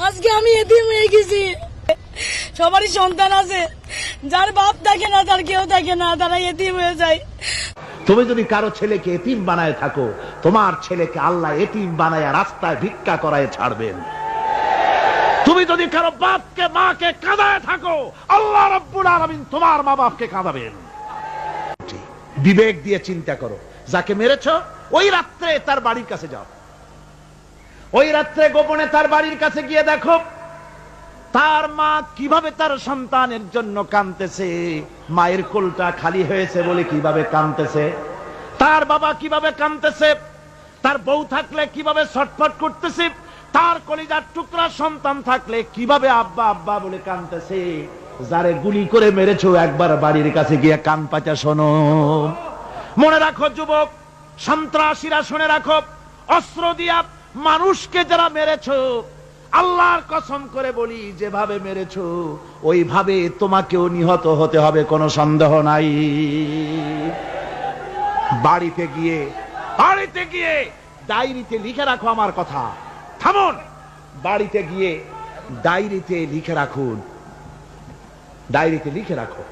আজকে আমি এতিম হয়ে গেছি। সবারই সন্তান আছে, যার বাপ থাকে না, তার কেউ থাকে না, তারা এতিম হয়ে যায়। তুমি যদি কারো ছেলেকে এতিম বানায় থাকো, তোমার ছেলেকে আল্লাহ এতিম বানায় রাস্তায় ভিক্ষা করায় ছাড়বেন। তুমি যদি কারো বাপকে মাকে কাঁদায় থাকো, আল্লাহ রাব্বুল আলামিন তোমার মা বাপকে কাঁদাবেন। বিবেক দিয়ে চিন্তা করো, যাকে মেরেছো ওই রাত্রে তার বাড়ির কাছে যাও, ওই রাত্রে গোপনে তার বাড়ির কাছে গিয়ে দেখো তার মা কিভাবে তার সন্তানের জন্য কাঁদতেছে, মায়ের কোলটা খালি হয়েছে বলে কিভাবে কাঁদতেছে, তার বাবা কিভাবে কাঁদতেছে, তার বউ থাকলে কিভাবে ছটফট করতেছে, তার কলিজার টুকরা সন্তান থাকলে কিভাবে আব্বা আব্বা বলে কাঁদতেছে। যারে গুলি করে মেরেছো একবার বাড়ির কাছে গিয়ে কান পাচা শোনো। মনে রাখো যুবক, সন্ত্রাসীরা শুনে রাখো, অস্ত্র দিয়া মানুষকে যারা মেরেছো, আল্লাহর কসম করে বলি যেভাবে মেরেছো ওইভাবে তোমাকেও নিহত হতে হবে, কোনো সন্দেহ নাই। বাড়িতে গিয়ে ডায়েরিতে লিখে রাখো আমার কথা। থামুন, বাড়িতে গিয়ে ডায়েরিতে লিখে রাখুন, ডায়েরিতে লিখে রাখো,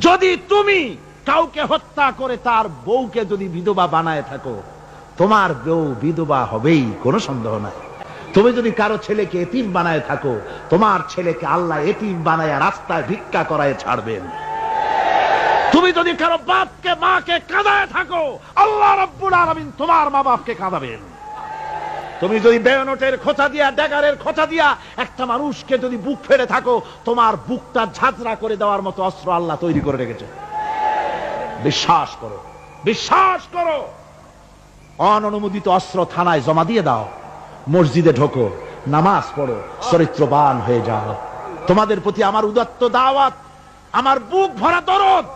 যদি তুমি কাউকে হত্যা করে তার বউকে যদি বিধবা বানায় থাকো, তোমার বউ বিধবা হবেই, কোনো সন্দেহ নাই। তুমি যদি কারো ছেলেকে এতিম বানায় থাকো, তোমার ছেলেকে আল্লাহ এতিম বানায় রাস্তায় ভিক্ষা করায় ছাড়বেন। তুমি যদি কারো বাপকে মাকে কাঁদায় থাকো, আল্লাহ রাব্বুল আলামিন তোমার মা বাপকে কাঁদাবেন। তুমি যদি বেয়নটের খোঁচা দিয়া, ড্যাগারের খোঁচা দিয়া একটা মানুষকে যদি বুক ফেড়ে থাকো, তোমার বুকটা ঝাঁঝরা করে দেওয়ার মতো অস্ত্র আল্লাহ তৈরি করে রেখেছে। বিশ্বাস করো, বিশ্বাস করো। অননুমোদিত অস্ত্র থানায় জমা দিয়ে দাও, মসজিদে ঢোকো, নামাজ পড়ো, চরিত্রবান হয়ে যাও। তোমাদের প্রতি আমার উদাত্ত দাওয়াত, আমার বুক ভরা দরদ।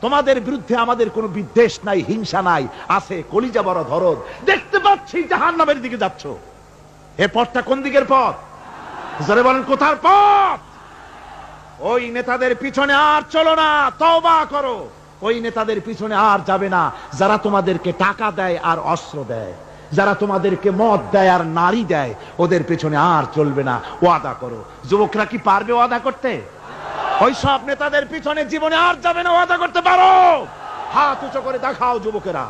তোমাদের বিরুদ্ধে আমাদের কোনো বিদ্বেষ নাই, হিংসা নাই, আছে কলিজা বড় দরদ। দেখতে পাচ্ছি জাহান্নামের দিকে যাচ্ছ, এ পথটা কোন দিকের পথ? যারা বলেন কোথার পথ? ওই নেতাদের পিছনে আর চলো না, তওবা করো। ওই নেতাদের পিছনে আর যাবে না যারা তোমাদেরকে টাকা দেয় আর অস্ত্র দেয়, যারা তোমাদেরকে মদ দেয় আর নারী দেয়, ওদের পেছনে আর চলবে না। ওয়াদা করো। যুবকরা কি পারবে ওয়াদা করতে? ওই সব নেতাদের পিছনে জীবনে আর যাবে না। ওয়াদা করতে পারো? হাত উঁচু করে দেখাও যুবকেরা।